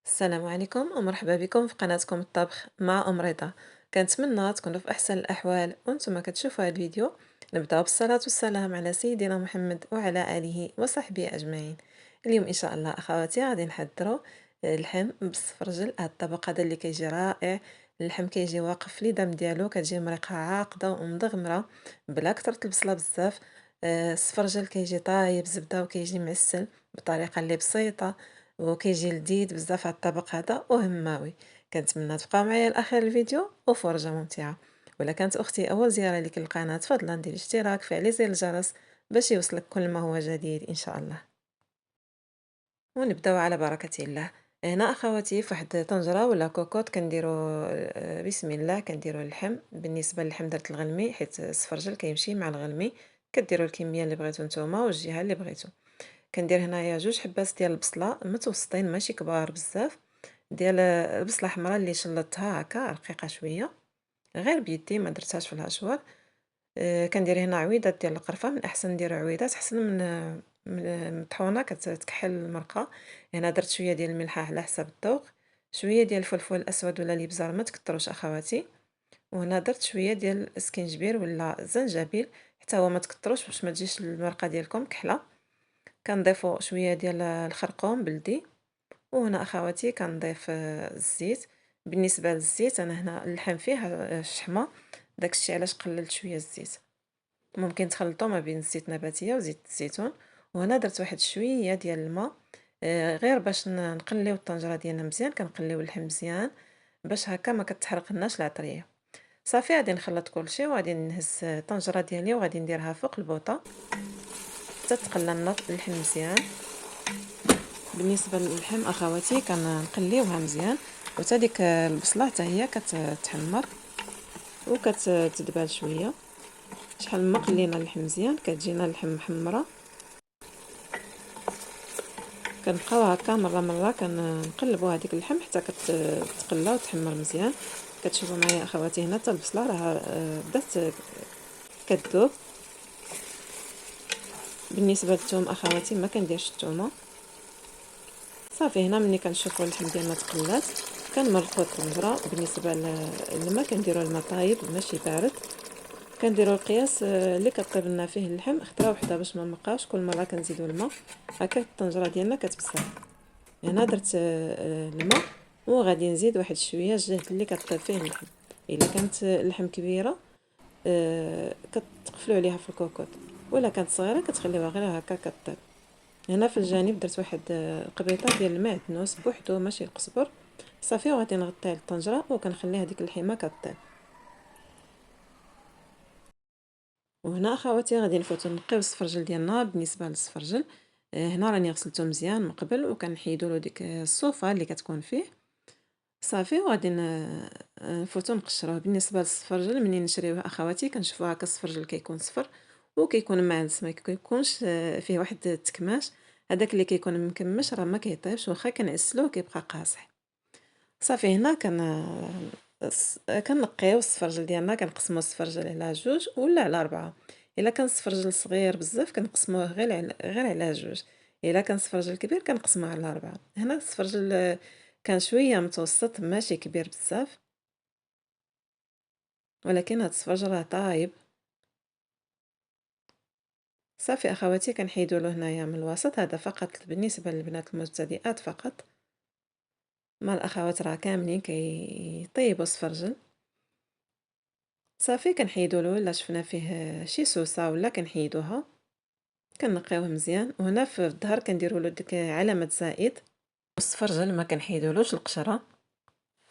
السلام عليكم ومرحبا بكم في قناتكم الطبخ مع أم رضا. كنتمنى تكونوا في أحسن الأحوال وانتم كتشوفوا هذا الفيديو. نبدأ بالصلاة والسلام على سيدنا محمد وعلى آله وصحبه أجمعين. اليوم إن شاء الله أخواتي غادي نحضروا اللحم بالسفرجل. هاد الطبق هذا اللي كيجي رائع. اللحم كيجي واقف في الدم ديالو، كتجي مريقة عاقدة ومدغمرة بلا كترة البصلة بزاف. السفرجل كيجي طايب زبدة وكيجي معسل بطريقة اللي بسيطة، وكيجي لذيذ بزاف هاد الطبق هذا وهماوي. كنتمنى تبقاو معايا لاخر الفيديو وفرجه ممتعه. ولا كانت اختي اول زياره لك للقناه فضلا ديري اشتراك فعلي زر الجرس باش يوصلك كل ما هو جديد ان شاء الله. ونبداو على بركه الله. هنا اخواتي في واحد طنجره ولا كوكوط كنديرو بسم الله كنديرو اللحم. بالنسبه للحم درت الغلمي حيت السفرجل كيمشي مع الغلمي. كديروا الكميه اللي بغيتو نتوما والجهه اللي بغيتو. كندير هنايا 2 حبات ديال البصله متوسطين ماشي كبار بزاف، ديال البصله حمراء اللي شلطتها هكا رقيقه شويه غير بيدي ما درتهاش في الهشوار. كندير هنا عويدات ديال القرفه، من الاحسن نديرو عويدات احسن من المطحونه كتكحل المرقه. هنا درت شويه ديال الملح على حسب الذوق، شويه ديال الفلفل الاسود ولا الابزار ما تكتروش اخواتي، وهنا درت شويه ديال السكينجبير ولا الزنجبيل حتى هو ما تكتروش باش ما تجيش المرقه ديالكم كحله. كنضيفو شويه ديال الخرقوم بلدي، وهنا اخواتي كنضيف الزيت. بالنسبه للزيت انا هنا اللحم فيه الشحمه، داكشي علاش قللت شويه الزيت. ممكن تخلطوا ما بين الزيت النباتيه وزيت الزيتون. وهنا درت واحد شويه ديال الماء، غير باش نقليو الطنجره ديالنا مزيان. كنقليو اللحم مزيان باش هكا ما كتحرقناش العطريه. صافي غادي نخلط كلشي وغادي نهز الطنجره ديالي وغادي نديرها فوق البوطه حتى تقلى اللحم مزيان. بالنسبه للحم اخواتي كنقليوها مزيان، وتا ديك البصله حتى هي كتحمر وكتدبال شويه. شحال ما قلينا اللحم مزيان كتجينا اللحم محمره. كنبقاو هكا مره مره كنقلبوا هذيك اللحم حتى كتقلى وتحمر مزيان. كتشوفوا معايا اخواتي هنا حتى البصله راه بدات كتذوب. بالنسبه للثوم اخواتي ما كنديرش الثومه. صافي هنا ملي كنشوفوا اللحم ديالنا تقلات كنمرقوا الطنجره. بالنسبه للماء كنديروا الماء طايب ماشي بارد. كنديروا القياس اللي كطيب لنا فيه اللحم خطره وحده باش ما نبقاوش كل مره كنزيدوا الماء. هكا الطنجره ديالنا كتبسل. هنا درت الماء وغادي نزيد واحد شويه الجهد اللي كطيب فيه اللحم. الا كانت اللحم كبيره كتقفلوا عليها في الكوكوط، ولا كانت صغيره كتخليوها غير هكا كطيب. هنا في الجانب درت واحد قبيطه ديال المعدنوس بوحدو ماشي القزبر. صافي وغادي نغطي على الطنجره وكنخلي هذيك اللحيمه كطيب. وهنا اخواتي غادي نفوتو نقيو السفرجل ديالنا. بالنسبه للسفرجل هنا راني غسلته مزيان من قبل وكنحيدو له ديك الصوفه اللي كتكون فيه. صافي وغادي نفوتو نقشروه. بالنسبه للسفرجل منين نشريوه اخواتي كنشوفوه هكا السفرجل كيكون صفر وكيكون معلس ما كيكونش فيه واحد التكماش. هذاك اللي كيكون مكمش راه ما كيطيبش، واخا كنعسلوه كيبقى قاصح. صافي هنا كنقيو السفرجل ديالنا، كنقسمو السفرجل على 2 ولا على 4. الا كان السفرجل صغير بزاف كنقسموه غير على 2. الا كان السفرجل كبير كنقسموه على 4. هنا السفرجل كان شويه متوسط ماشي كبير بزاف، ولكن هاد السفرجل راه طايب. صافي اخواتي كنحيدو له هنايا من الوسط. هذا فقط بالنسبه للبنات المبتدئات فقط. مع الاخوات راه كاملين كيطيبوا السفرجل. صافي كنحيدو له الا شفنا فيه شي سوسه ولا كنحيدوها كنقيوه مزيان. وهنا في الظهر كنديروا له ديك علامه زائد. والسفرجل ما كنحيدولوش القشره.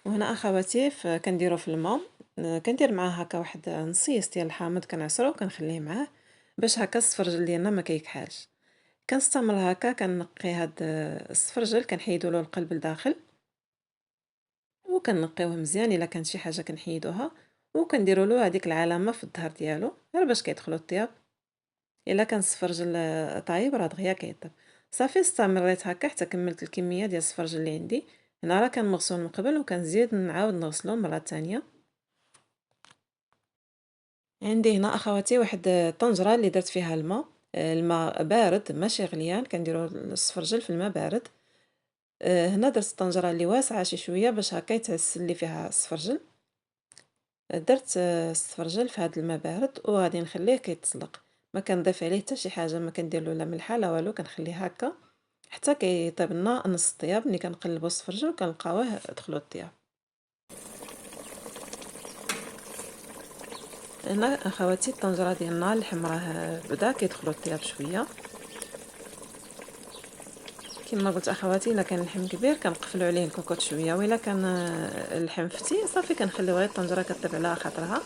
وهنا اخواتي كنديرو في الماء، كندير معاه هكا واحد نصيص ديال الحامض كنعصرو وكنخليه معاه باش هكا السفرجل ديالنا ما كيكحالش. كنستمر هكا كنقي هاد السفرجل كنحيدو له القلب لداخل وكنقيوه مزيان. الا كانت شي حاجه كنحيدوها وكنديروا له هذيك العلامه في الظهر ديالو غير باش كيدخلوا الطياب. الا كان السفرجل طايب راه دغيا كيطيب. صافي استمريت هكا حتى كملت الكميه ديال السفرجل اللي عندي. هنا راه كان مغسول من قبل وكنزيد نعاود نغسلو مره ثانيه. عندي هنا اخواتي واحد الطنجره اللي درت فيها الماء. الماء بارد ماشي غليان، كنديروا السفرجل في الماء بارد. هنا درت الطنجرة اللي واسعة شي شوية باش هكا يتعسل لي فيها السفرجل. درت السفرجل في هاد الماء بارد وغادي نخليه كيتسلق، ما كنضيف عليه حتى شي حاجة، ما كندير له لا ملحة لا والو، كنخليه هكا حتى كيطيب لنا نص طياب. ملي كنقلبو السفرجل كنلقاوه دخلو الطياب. هنا اخواتي الطنجرة ديالنا اللحم راه بدا كيدخلو الطياب شوية. كما قلت اخواتي، الا كان اللحم كبير كنقفلو عليه الكوكوط شويه، والا كان اللحم فتي صافي كنخليو غير الطنجره كطيب على خاطرها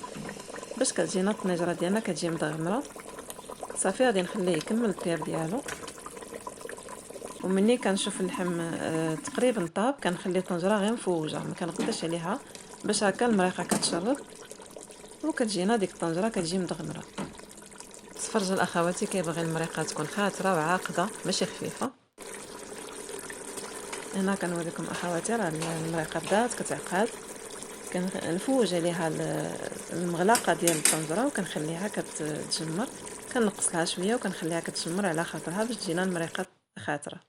باش كتجينا الطنجره ديالنا كتجي مدغمره. صافي غادي نخليه يكمل الطياب ديالو، ومني كنشوف اللحم تقريبا طاب كنخلي الطنجره غير مفوجه، ما كنغطيش عليها باش هكا المريقه كتشرب وكتجينا ديك الطنجره كتجي مدغمره. السفرجل اخواتي كيبغي المريقه تكون خاطره وعاقده ماشي خفيفه. هنا كنوريكم اخواتي راه المريقه بدات كتعقد، كنفوج عليها المغلاقه ديال الطنجره وكنخليها كتجمر، كنقص لها شويه وكنخليها كتجمر على خاطرها باش تجينا المريقه خاطره.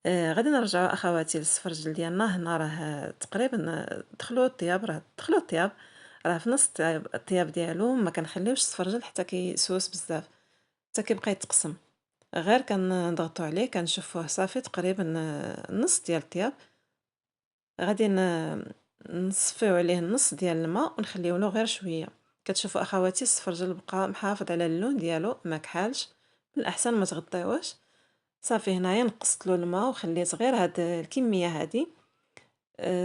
غادي نرجعوا اخواتي للسفرجل ديالنا. هنا راه تقريبا دخلوا الطياب، راه في نص الطياب ديالو، ما كنخليوش السفرجل حتى كيسوس بزاف حتى كيبقى يتقسم. غير كنضغطوا عليه كنشوفوه صافي تقريبا نص ديال الطياب. غادي نصفيو عليه النص ديال الماء ونخليو له غير شويه. كتشوفوا اخواتي السفرجل بقى محافظ على اللون ديالو ما كحالش، من الاحسن ما تغطيوش. صافي هنايا نقصت له الماء وخليت غير هاد الكميه هادي.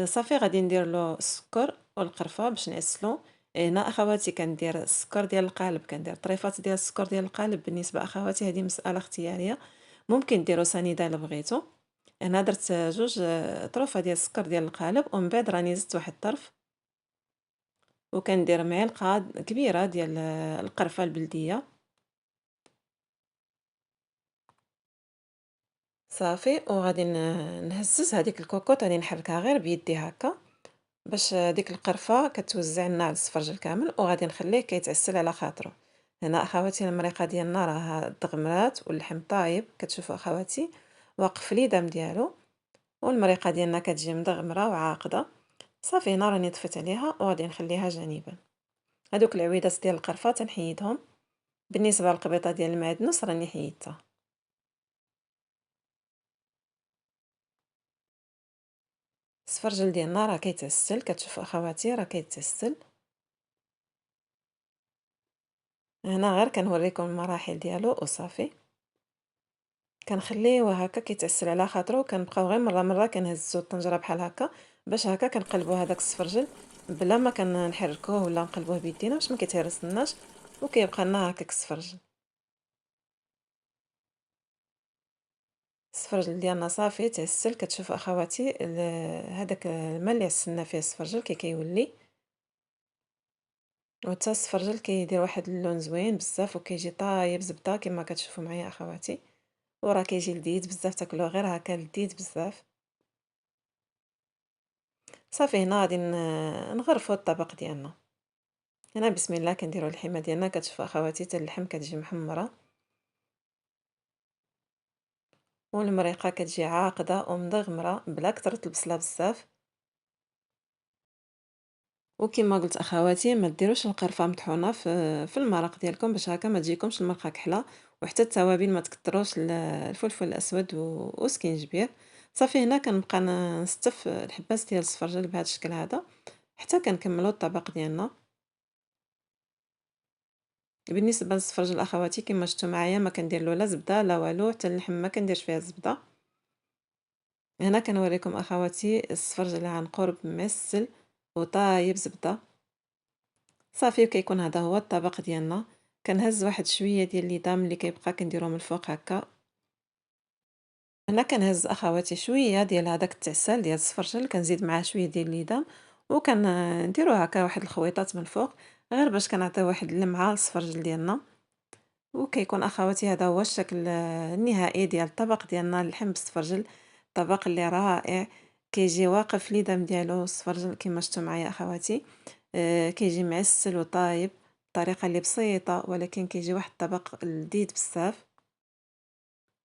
صافي غادي ندير له السكر والقرفه باش نعسلو. هنا اخواتي كندير السكر ديال القالب، كندير طريفات ديال السكر ديال القالب. بالنسبه اخواتي هذه مساله اختياريه، ممكن ديروا سنيده الا بغيتو. انا درت جوج طروفه ديال السكر ديال القالب، ومن بعد راني زدت واحد الطرف وكندير معلقه كبيره ديال القرفه البلديه. صافي وغادي نهزز هذيك الكوكوط، غادي نحركها غير بيدي هكا باش ديك القرفه كتوزع لنا على السفرجل كامل، وغادي نخليه كيتعسل على خاطره. هنا اخواتي المريقه ديالنا راه دغمرات واللحم طايب، كتشوفوا اخواتي واقف ليدام ديالو، والمريقه ديالنا كتجي مدغمره وعاقده. صافي هنا راني طفيت عليها وغادي نخليها جانبا. هذوك العويدات ديال القرفه تنحيدهم. بالنسبه للقبيطه ديال المعدنوس راني حيدتها. السفرجل ديالنا راه كيتعسل، كتشوفوا اخواتي راه كيتعسل. هنا غير كنوريكم المراحل ديالو وصافي كنخليوه هكا كيتعسل على خاطرو، وكنبقاو غير مره مره كنهزو الطنجره بحال هكا باش هكا كنقلبوا هذاك السفرجل بلا ما كنحركوه ولا نقلبوه بيدينا باش ما كيتهرسناش وكيبقى لنا هكاك السفرجل. السفرجل ديالنا صافي تعسل. كتشوفوا اخواتي هذاك الماء اللي عسلنا فيه السفرجل كيولي، وحتى السفرجل كيدير واحد اللون زوين بزاف وكيجي طايب زبده كما كتشوفوا معايا اخواتي، وراه كيجي لذيذ بزاف، تاكلوه غير هكا لذيذ بزاف. صافي هنا غادي نغرفوا الطبق ديالنا. هنا بسم الله كنديروا اللحمه ديالنا. كتشوفوا اخواتي حتى اللحم كتجي محمره والمريقه كتجي عاقده ومدغمره بلا كثرة البصله بزاف. وكما قلت اخواتي ما ديروش القرفه مطحونه في المرق ديالكم باش هكا ما تجيكمش المرقه كحله، وحتى التوابل ما تكتروش الفلفل الاسود وسكينجبير. صافي هنا كنبقى نستف الحباس ديال السفرجل بهذا الشكل هذا حتى كنكملوا الطبق ديالنا. بالنسبه للسفرجل اخواتي كما شفتوا معايا ما كندير له لا زبده لا والو، حتى اللحم ما كنديرش فيها الزبده. هنا كنوريكم اخواتي السفرجل عن قرب مسل وطايب زبده. صافي وكيكون هذا هو الطبق ديالنا. كنهز واحد شويه ديال الليدام اللي كيبقى كنديرو من الفوق هكا. هنا كنهز اخواتي شويه ديال هذاك التعسال ديال السفرجل، كنزيد معاه شويه ديال الليدام وكنديرو هكا واحد الخويطات من الفوق غير باش كنعطيو واحد اللمعه للسفرجل ديالنا. وكيكون اخواتي هذا هو الشكل النهائي ديال الطبق ديالنا اللحم بالسفرجل. طبق اللي رائع، كيجي واقف ليدام ديالو السفرجل كما شفتوا معايا اخواتي. كيجي معسل وطايب بطريقه اللي بسيطه، ولكن كيجي واحد الطبق لذيذ بزاف.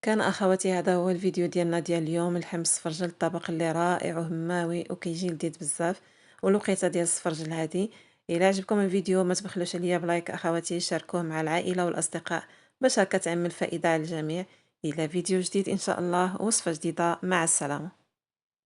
كان اخواتي هذا هو الفيديو ديالنا ديال اليوم، اللحم الصفرجل، الطبق اللي رائع وهماوي وكيجي لذيذ بزاف. والوقيته ديال الصفرجل هذه. الى عجبكم الفيديو ما تبخلوش عليا بلايك اخواتي، شاركوه مع العائله والاصدقاء باش هكا تعم الفائده على الجميع. الى فيديو جديد ان شاء الله، وصفه جديده، مع السلامه.